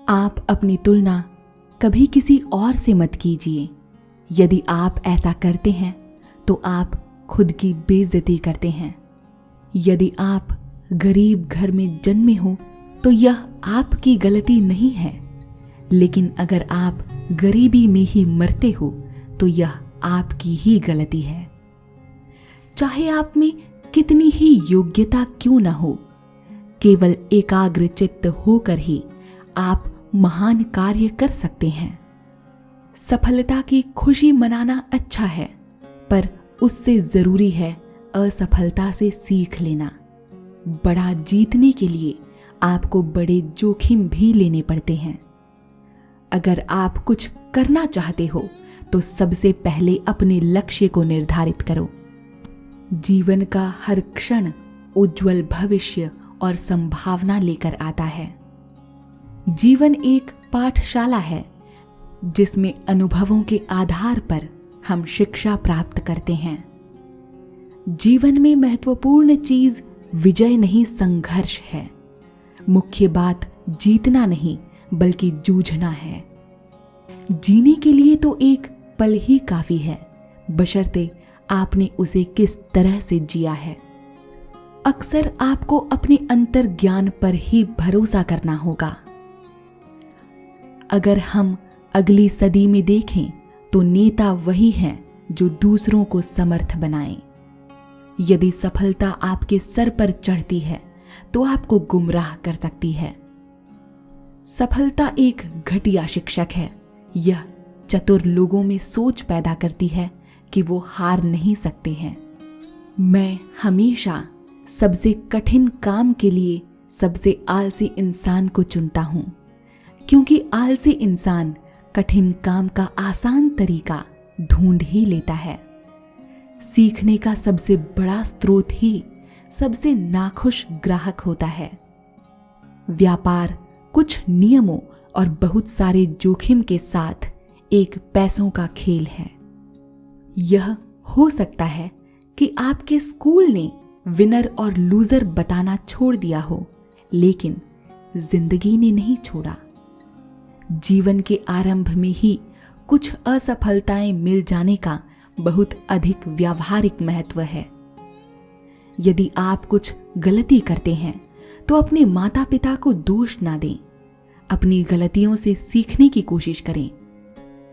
आप अपनी तुलना कभी किसी और से मत कीजिए। यदि आप ऐसा करते हैं तो आप खुद की बेइज्जती करते हैं। यदि आप गरीब घर में जन्मे हो तो यह आपकी गलती नहीं है, लेकिन अगर आप गरीबी में ही मरते हो तो यह आपकी ही गलती है। चाहे आप में कितनी ही योग्यता क्यों न हो, केवल एकाग्र चित्त होकर ही आप महान कार्य कर सकते हैं। सफलता की खुशी मनाना अच्छा है, पर उससे जरूरी है असफलता से सीख लेना। बड़ा जीतने के लिए आपको बड़े जोखिम भी लेने पड़ते हैं। अगर आप कुछ करना चाहते हो तो सबसे पहले अपने लक्ष्य को निर्धारित करो। जीवन का हर क्षण उज्जवल भविष्य और संभावना लेकर आता है। जीवन एक पाठशाला है जिसमें अनुभवों के आधार पर हम शिक्षा प्राप्त करते हैं। जीवन में महत्वपूर्ण चीज विजय नहीं, संघर्ष है। मुख्य बात जीतना नहीं बल्कि जूझना है। जीने के लिए तो एक पल ही काफी है, बशर्ते आपने उसे किस तरह से जिया है। अक्सर आपको अपने अंतर ज्ञान पर ही भरोसा करना होगा। अगर हम अगली सदी में देखें तो नेता वही हैं जो दूसरों को समर्थ बनाएं। यदि सफलता आपके सर पर चढ़ती है तो आपको गुमराह कर सकती है। सफलता एक घटिया शिक्षक है। यह चतुर लोगों में सोच पैदा करती है कि वो हार नहीं सकते हैं। मैं हमेशा सबसे कठिन काम के लिए सबसे आलसी इंसान को चुनता हूं, क्योंकि आलसी इंसान कठिन काम का आसान तरीका ढूंढ ही लेता है। सीखने का सबसे बड़ा स्रोत ही सबसे नाखुश ग्राहक होता है। व्यापार कुछ नियमों और बहुत सारे जोखिम के साथ एक पैसों का खेल है। यह हो सकता है कि आपके स्कूल ने विनर और लूजर बताना छोड़ दिया हो, लेकिन जिंदगी ने नहीं छोड़ा। जीवन के आरंभ में ही कुछ असफलताएं मिल जाने का बहुत अधिक व्यावहारिक महत्व है। यदि आप कुछ गलती करते हैं तो अपने माता पिता को दोष ना दें। अपनी गलतियों से सीखने की कोशिश करें।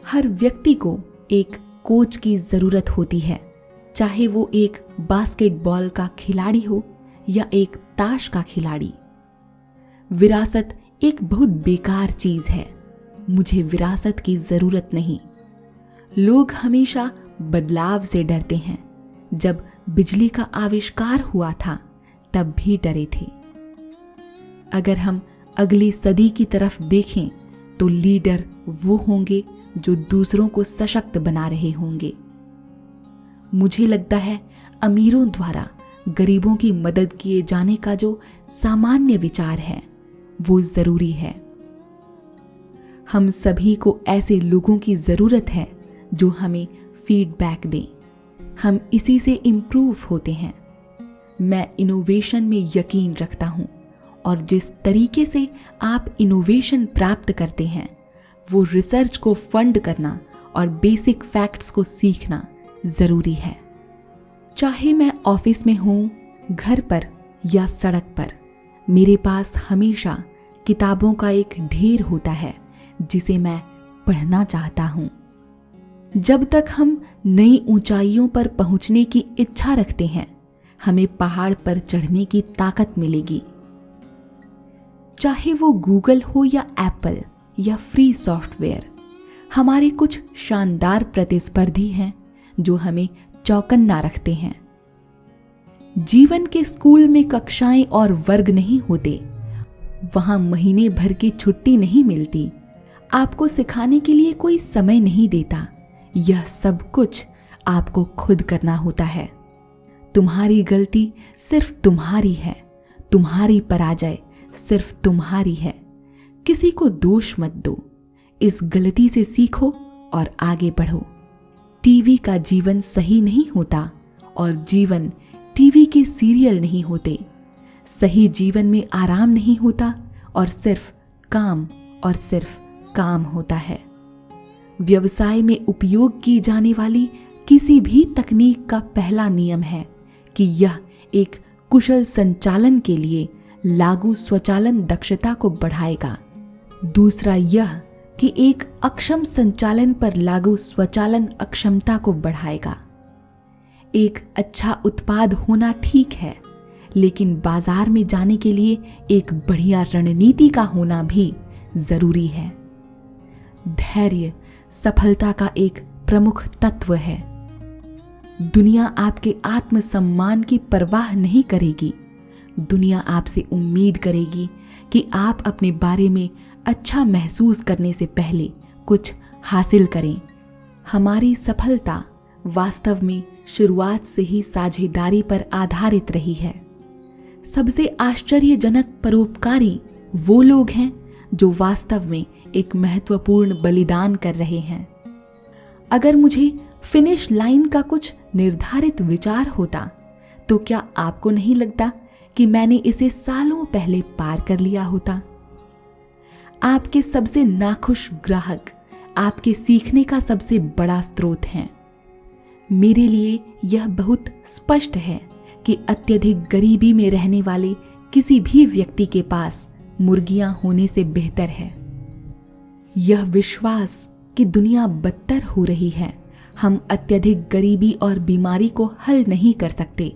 हर व्यक्ति को एक कोच की जरूरत होती है, चाहे वो एक बास्केटबॉल का खिलाड़ी हो या एक ताश का खिलाड़ी। विरासत एक बहुत बेकार चीज है। मुझे विरासत की जरूरत नहीं। लोग हमेशा बदलाव से डरते हैं। जब बिजली का आविष्कार हुआ था तब भी डरे थे। अगर हम अगली सदी की तरफ देखें तो लीडर वो होंगे जो दूसरों को सशक्त बना रहे होंगे। मुझे लगता है अमीरों द्वारा गरीबों की मदद किए जाने का जो सामान्य विचार है वो जरूरी है। हम सभी को ऐसे लोगों की जरूरत है जो हमें फीडबैक दें। हम इसी से इम्प्रूव होते हैं। मैं इनोवेशन में यकीन रखता हूं और जिस तरीके से आप इनोवेशन प्राप्त करते हैं वो रिसर्च को फंड करना और बेसिक फैक्ट्स को सीखना जरूरी है। चाहे मैं ऑफिस में हूं, घर पर या सड़क पर, मेरे पास हमेशा किताबों का एक ढेर होता है जिसे मैं पढ़ना चाहता हूं। जब तक हम नई ऊंचाइयों पर पहुंचने की इच्छा रखते हैं, हमें पहाड़ पर चढ़ने की ताकत मिलेगी। चाहे वो गूगल हो या एप्पल या फ्री सॉफ्टवेयर, हमारे कुछ शानदार प्रतिस्पर्धी हैं जो हमें चौकन्ना रखते हैं। जीवन के स्कूल में कक्षाएं और वर्ग नहीं होते। वहां महीने भर की छुट्टी नहीं मिलती। आपको सिखाने के लिए कोई समय नहीं देता। यह सब कुछ आपको खुद करना होता है। तुम्हारी गलती सिर्फ तुम्हारी है। तुम्हारी पराजय सिर्फ तुम्हारी है। किसी को दोष मत दो। इस गलती से सीखो और आगे बढ़ो। टीवी का जीवन सही नहीं होता और जीवन टीवी के सीरियल नहीं होते। सही जीवन में आराम नहीं होता और सिर्फ काम और सिर्फ काम होता है। व्यवसाय में उपयोग की जाने वाली किसी भी तकनीक का पहला नियम है कि यह एक कुशल संचालन के लिए लागू स्वचालन दक्षता को बढ़ाएगा। दूसरा यह कि एक अक्षम संचालन पर लागू स्वचालन अक्षमता को बढ़ाएगा। एक अच्छा उत्पाद होना ठीक है, लेकिन बाजार में जाने के लिए एक बढ़िया रणनीति का होना भी जरूरी है। धैर्य सफलता का एक प्रमुख तत्व है। दुनिया आपके आत्मसम्मान की परवाह नहीं करेगी। दुनिया आपसे उम्मीद करेगी कि आप अपने बारे में अच्छा महसूस करने से पहले कुछ हासिल करें। हमारी सफलता वास्तव में शुरुआत से ही साझेदारी पर आधारित रही है। सबसे आश्चर्यजनक परोपकारी वो लोग हैं जो वास्तव में एक महत्वपूर्ण बलिदान कर रहे हैं। अगर मुझे फिनिश लाइन का कुछ निर्धारित विचार होता तो क्या आपको नहीं लगता कि मैंने इसे सालों पहले पार कर लिया होता? आपके सबसे नाखुश ग्राहक आपके सीखने का सबसे बड़ा स्रोत हैं। मेरे लिए यह बहुत स्पष्ट है कि अत्यधिक गरीबी में रहने वाले किसी भी व्यक्ति के पास मुर्गियां होने से बेहतर है। यह विश्वास कि दुनिया बदतर हो रही है, हम अत्यधिक गरीबी और बीमारी को हल नहीं कर सकते,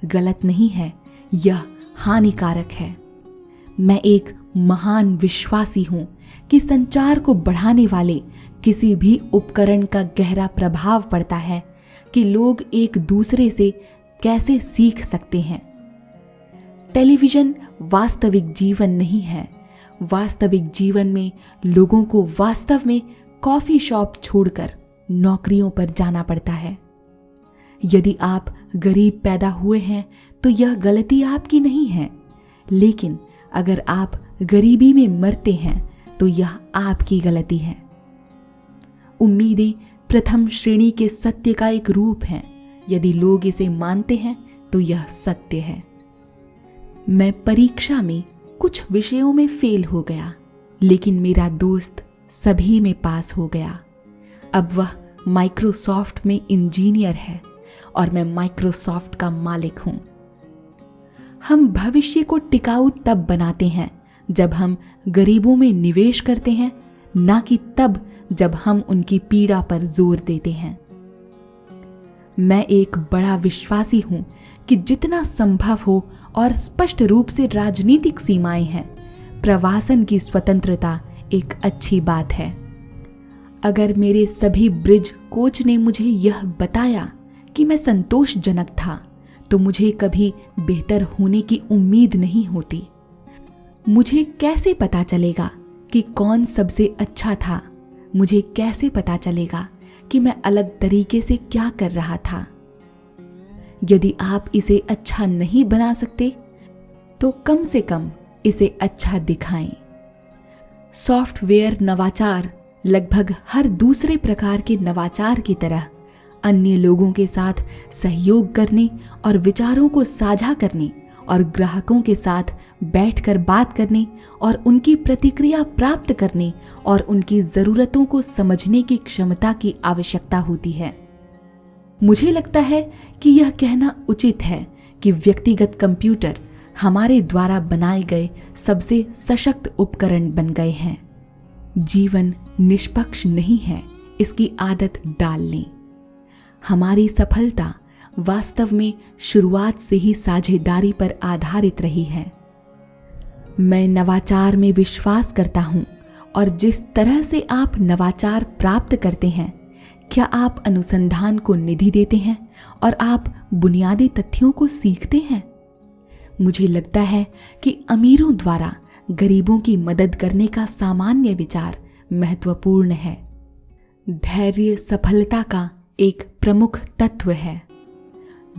गलत नहीं है, यह हानिकारक है। मैं एक महान विश्वासी हूं कि संचार को बढ़ाने वाले किसी भी उपकरण का गहरा प्रभाव पड़ता है कि लोग एक दूसरे से कैसे सीख सकते हैं। टेलीविजन वास्तविक जीवन नहीं है। वास्तविक जीवन में लोगों को वास्तव में कॉफी शॉप छोड़कर नौकरियों पर जाना पड़ता है। यदि आप गरीब पैदा हुए हैं तो यह गलती आपकी नहीं है, लेकिन अगर आप गरीबी में मरते हैं तो यह आपकी गलती है। उम्मीदें प्रथम श्रेणी के सत्य का एक रूप हैं। यदि लोग इसे मानते हैं तो यह सत्य है। मैं परीक्षा में कुछ विषयों में फेल हो गया, लेकिन मेरा दोस्त सभी में पास हो गया। अब वह माइक्रोसॉफ्ट में इंजीनियर है और मैं माइक्रोसॉफ्ट का मालिक हूं। हम भविष्य को टिकाऊ तब बनाते हैं जब हम गरीबों में निवेश करते हैं, ना कि तब जब हम उनकी पीड़ा पर जोर देते हैं। मैं एक बड़ा विश्वासी हूं कि जितना संभव हो और स्पष्ट रूप से राजनीतिक सीमाएं हैं, प्रवासन की स्वतंत्रता एक अच्छी बात है। अगर मेरे सभी ब्रिज कोच ने मुझे यह बताया कि मैं संतोषजनक था, तो मुझे कभी बेहतर होने की उम्मीद नहीं होती। मुझे कैसे पता चलेगा कि कौन सबसे अच्छा था? मुझे कैसे पता चलेगा कि मैं अलग तरीके से क्या कर रहा था? यदि आप इसे अच्छा नहीं बना सकते तो कम से कम इसे अच्छा दिखाएं। सॉफ्टवेयर नवाचार लगभग हर दूसरे प्रकार के नवाचार की तरह अन्य लोगों के साथ सहयोग करने और विचारों को साझा करने और ग्राहकों के साथ बैठकर बात करने और उनकी प्रतिक्रिया प्राप्त करने और उनकी ज़रूरतों को समझने की क्षमता की आवश्यकता होती है। मुझे लगता है कि यह कहना उचित है कि व्यक्तिगत कंप्यूटर हमारे द्वारा बनाए गए सबसे सशक्त उपकरण बन गए हैं। जीवन निष्पक्ष नहीं है, इसकी आदत डाल लें। हमारी सफलता वास्तव में शुरुआत से ही साझेदारी पर आधारित रही है। मैं नवाचार में विश्वास करता हूं और जिस तरह से आप नवाचार प्राप्त करते हैं, क्या आप अनुसंधान को निधि देते हैं और आप बुनियादी तथ्यों को सीखते हैं? मुझे लगता है कि अमीरों द्वारा गरीबों की मदद करने का सामान्य विचार महत्वपूर्ण है। धैर्य सफलता का एक प्रमुख तत्व है।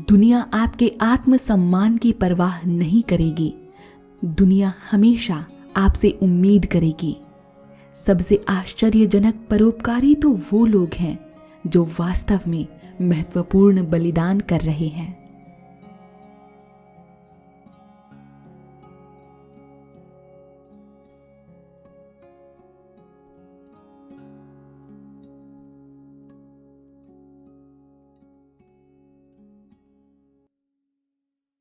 दुनिया आपके आत्मसम्मान की परवाह नहीं करेगी। दुनिया हमेशा आपसे उम्मीद करेगी। सबसे आश्चर्यजनक परोपकारी तो वो लोग हैं जो वास्तव में महत्वपूर्ण बलिदान कर रहे हैं।